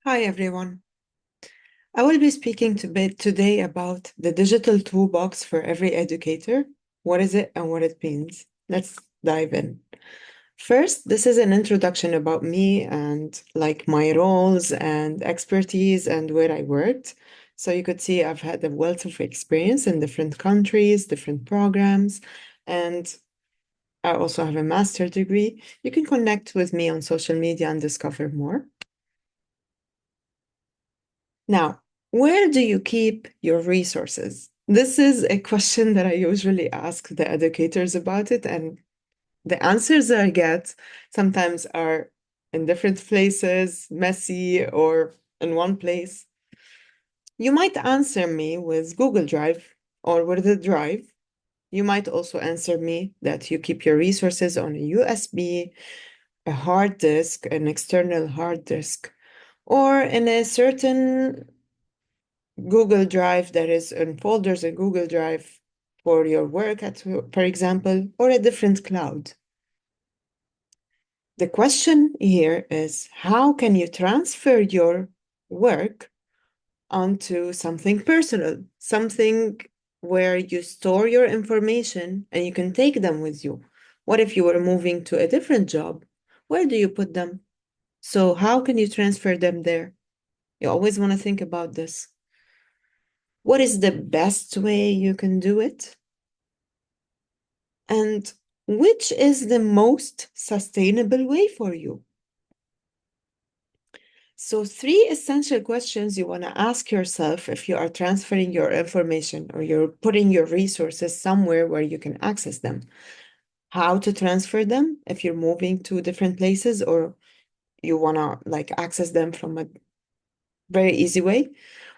Hi, everyone. I will be speaking today about the digital toolbox for every educator. What is it and what it means? Let's dive in. First, this is an introduction about me and like my roles and expertise and where I worked. So you could see I've had a wealth of experience in different countries, different programs, and I also have a master's degree. You can connect with me on social media and discover more. Now, where do you keep your resources? This is a question that I usually ask the educators about it, and the answers I get sometimes are in different places, messy, or in one place. You might answer me with Google Drive or with the Drive. You might also answer me that you keep your resources on a USB, a hard disk, an external hard disk, or in a certain Google Drive that is in folders in Google Drive for your work at, for example, or a different cloud. The question here is how can you transfer your work onto something personal, something where you store your information and you can take them with you? What if you were moving to a different job? Where do you put them? So, how can you transfer them there? You always want to think about this. What is the best way you can do it? And which is the most sustainable way for you? So, three essential questions you want to ask yourself if you are transferring your information or you're putting your resources somewhere where you can access them. How to transfer them if you're moving to different places or you want to like access them from a very easy way.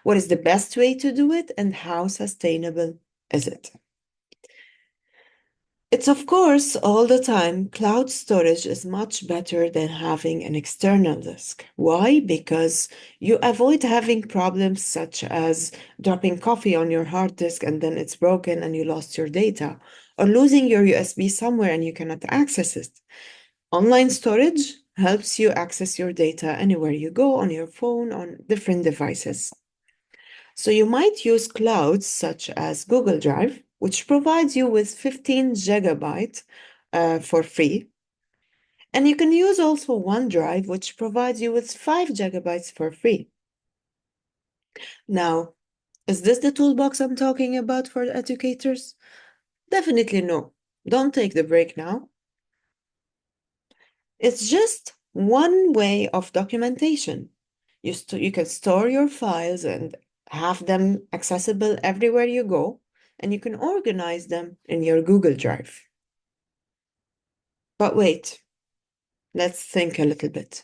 What is the best way to do it and how sustainable is it? It's of course all the time, cloud storage is much better than having an external disk. Why? Because you avoid having problems such as dropping coffee on your hard disk and then it's broken and you lost your data, or losing your USB somewhere and you cannot access it. Online storage helps you access your data anywhere you go on your phone, on different devices. So you might use clouds such as Google Drive, which provides you with 15 gigabytes for free. And you can use also OneDrive, which provides you with 5 gigabytes for free. Now, is this the toolbox I'm talking about for educators? Definitely no. Don't take the break now. It's just one way of documentation. You can store your files and have them accessible everywhere you go, and you can organize them in your Google Drive. But wait, let's think a little bit.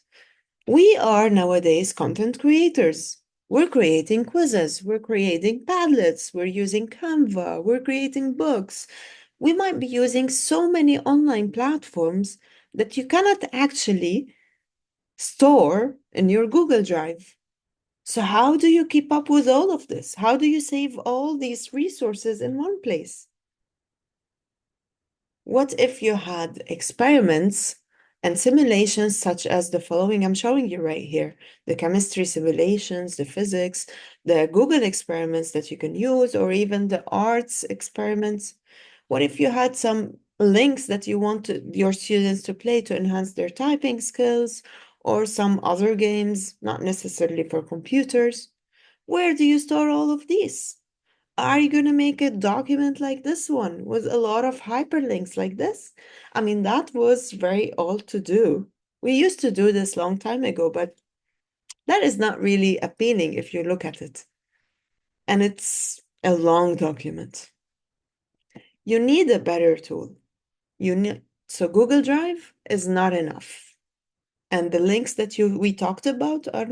We are nowadays content creators. We're creating quizzes, we're creating Padlets, we're using Canva, we're creating books. We might be using so many online platforms that you cannot actually store in your Google Drive. So, how do you keep up with all of this? How do you save all these resources in one place? What if you had experiments and simulations such as the following I'm showing you right here, the chemistry simulations, the physics, the Google experiments that you can use, or even the arts experiments? What if you had some links that you want your students to play to enhance their typing skills, or some other games, not necessarily for computers? Where do you store all of these? Are you going to make a document like this one with a lot of hyperlinks like this? I mean, that was very old to do. We used to do this long time ago, but that is not really appealing if you look at it. And it's a long document. You need a better tool. So Google Drive is not enough. And the links that we talked about are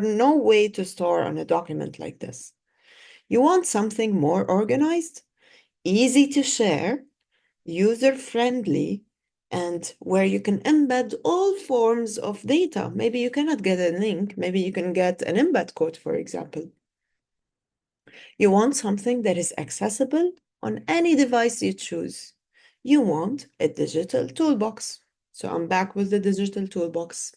no way to store on a document like this. You want something more organized, easy to share, user-friendly, and where you can embed all forms of data. Maybe you cannot get a link, maybe you can get an embed code, for example. You want something that is accessible on any device you choose. You want a digital toolbox. So I'm back with the digital toolbox.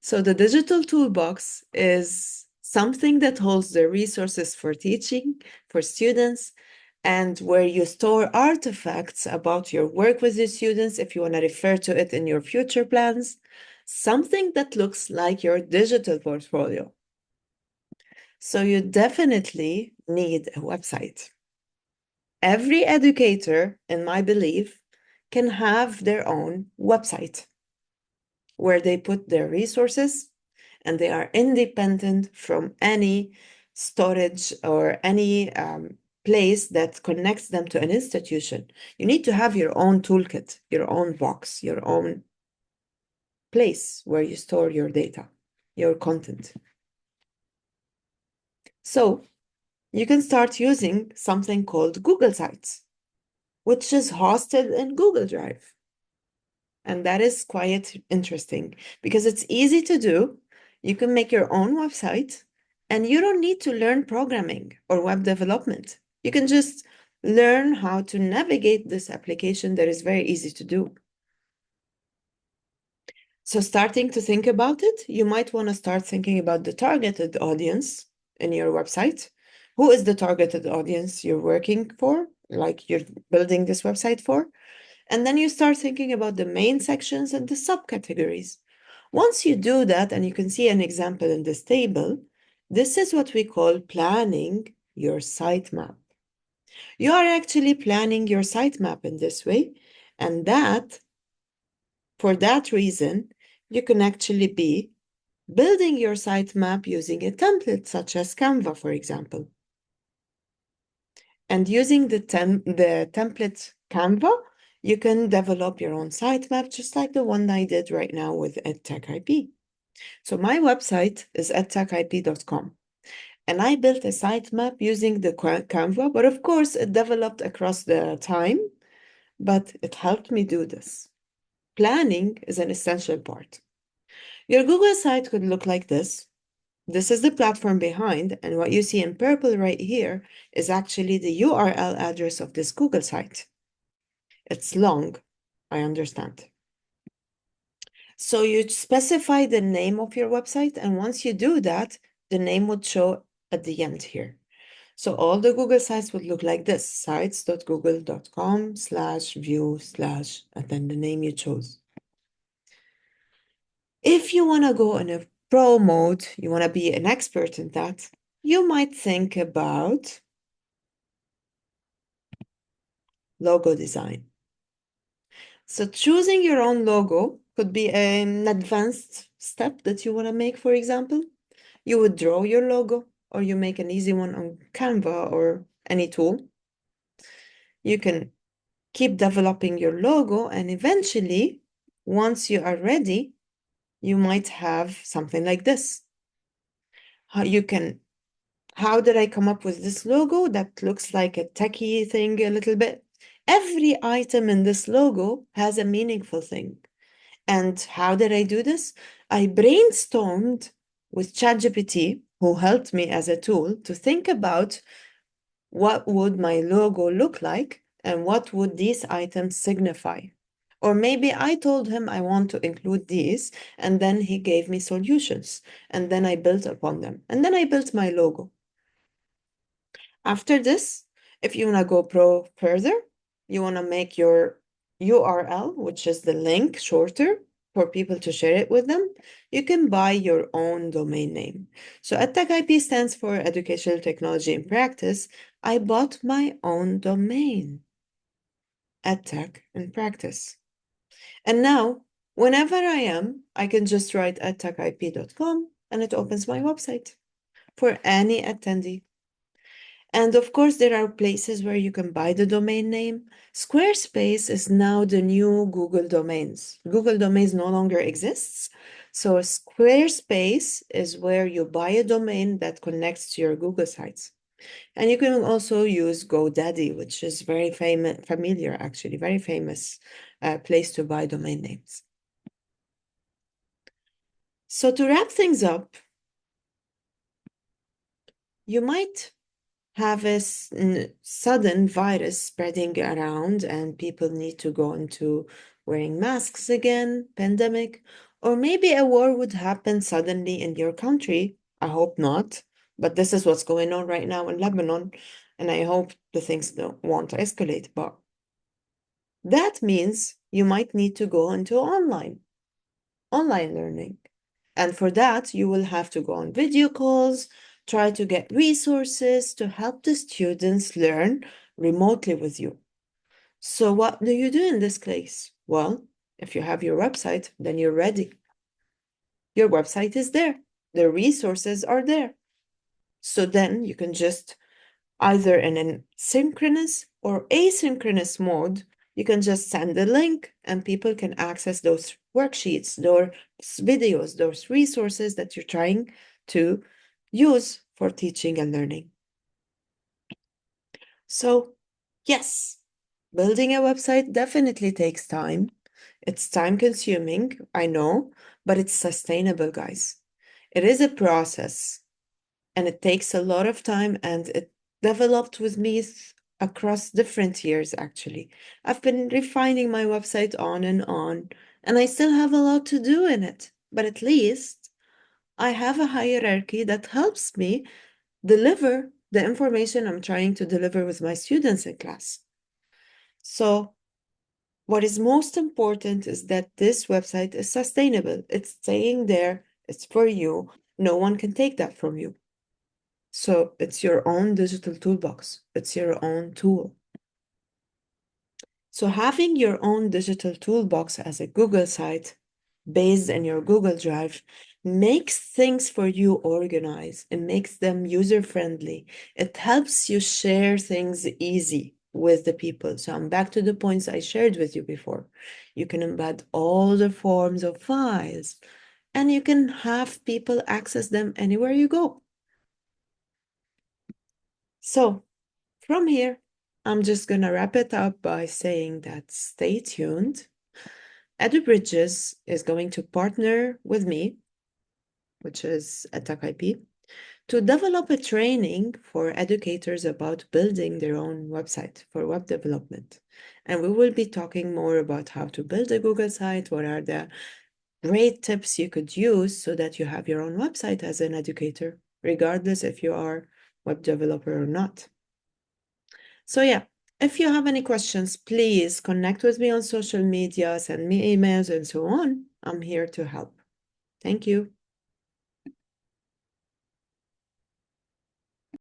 So the digital toolbox is something that holds the resources for teaching, for students, and where you store artifacts about your work with the students if you want to refer to it in your future plans, something that looks like your digital portfolio. So you definitely need a website. Every educator, in my belief, can have their own website where they put their resources and they are independent from any storage or any place that connects them to an institution. You need to have your own toolkit, your own box, your own place where you store your data, your content. So you can start using something called Google Sites, which is hosted in Google Drive. And that is quite interesting because it's easy to do. You can make your own website and you don't need to learn programming or web development. You can just learn how to navigate this application that is very easy to do. So starting to think about it, you might want to start thinking about the targeted audience in your website. Who is the targeted audience you're working for, like you're building this website for? And then you start thinking about the main sections and the subcategories. Once you do that, and you can see an example in this table, this is what we call planning your sitemap. You are actually planning your sitemap in this way, and for that reason, you can actually be building your sitemap using a template such as Canva, for example. And using the template Canva, you can develop your own sitemap, just like the one I did right now with EdTech IP. So my website is edtechip.com. And I built a sitemap using the Canva, but of course it developed across the time, but it helped me do this. Planning is an essential part. Your Google site could look like this. This is the platform behind, and what you see in purple right here is actually the URL address of this Google site. It's long, I understand. So you specify the name of your website, and once you do that, the name would show at the end here. So all the Google sites would look like this, sites.google.com/view/ and then the name you chose. If you want to go in a pro mode, you want to be an expert in that, you might think about logo design. So choosing your own logo could be an advanced step that you want to make, for example. You would draw your logo or you make an easy one on Canva or any tool. You can keep developing your logo and eventually, once you are ready, you might have something like this. How did I come up with this logo that looks like a techie thing a little bit? Every item in this logo has a meaningful thing. And how did I do this? I brainstormed with ChatGPT, who helped me as a tool to think about what would my logo look like and what would these items signify. Or maybe I told him I want to include these, and then he gave me solutions, and then I built upon them, and then I built my logo. After this, if you want to go pro further, you want to make your URL, which is the link, shorter for people to share it with them, you can buy your own domain name. So EdTech IP stands for Educational Technology in Practice. I bought my own domain, EdTech in Practice. And now, whenever I am, I can just write edtechip.com and it opens my website for any attendee. And of course, there are places where you can buy the domain name. Squarespace is now the new Google Domains. Google Domains no longer exists. So Squarespace is where you buy a domain that connects to your Google sites. And you can also use GoDaddy, which is very familiar, actually, very famous place to buy domain names. So to wrap things up, you might have a sudden virus spreading around and people need to go into wearing masks again, pandemic, Or maybe a war would happen suddenly in your country. I hope not, but this is what's going on right now in Lebanon, and I hope the things won't escalate. But that means you might need to go into online learning. And for that, you will have to go on video calls, try to get resources to help the students learn remotely with you. So what do you do in this case? Well, if you have your website, then you're ready. Your website is there. The resources are there. So then you can just either in a synchronous or asynchronous mode, you can just send a link and people can access those worksheets, those videos, those resources that you're trying to use for teaching and learning. So, yes, building a website definitely takes time. It's time consuming, I know, but it's sustainable, guys. It is a process and it takes a lot of time and it developed with me across different years, actually. I've been refining my website on, and I still have a lot to do in it, but at least I have a hierarchy that helps me deliver the information I'm trying to deliver with my students in class. So what is most important is that this website is sustainable. It's staying there. It's for you. No one can take that from you. So it's your own digital toolbox. It's your own tool. So having your own digital toolbox as a Google site based in your Google Drive makes things for you organized. It makes them user-friendly. It helps you share things easy with the people. So I'm back to the points I shared with you before. You can embed all the forms of files and you can have people access them anywhere you go. So from here, I'm just going to wrap it up by saying that stay tuned. EduBridges is going to partner with me, which is Attack IP, to develop a training for educators about building their own website for web development. And we will be talking more about how to build a Google site, what are the great tips you could use so that you have your own website as an educator, regardless if you are web developer or not. So yeah, if you have any questions, please connect with me on social media, send me emails and so on. I'm here to help. Thank you.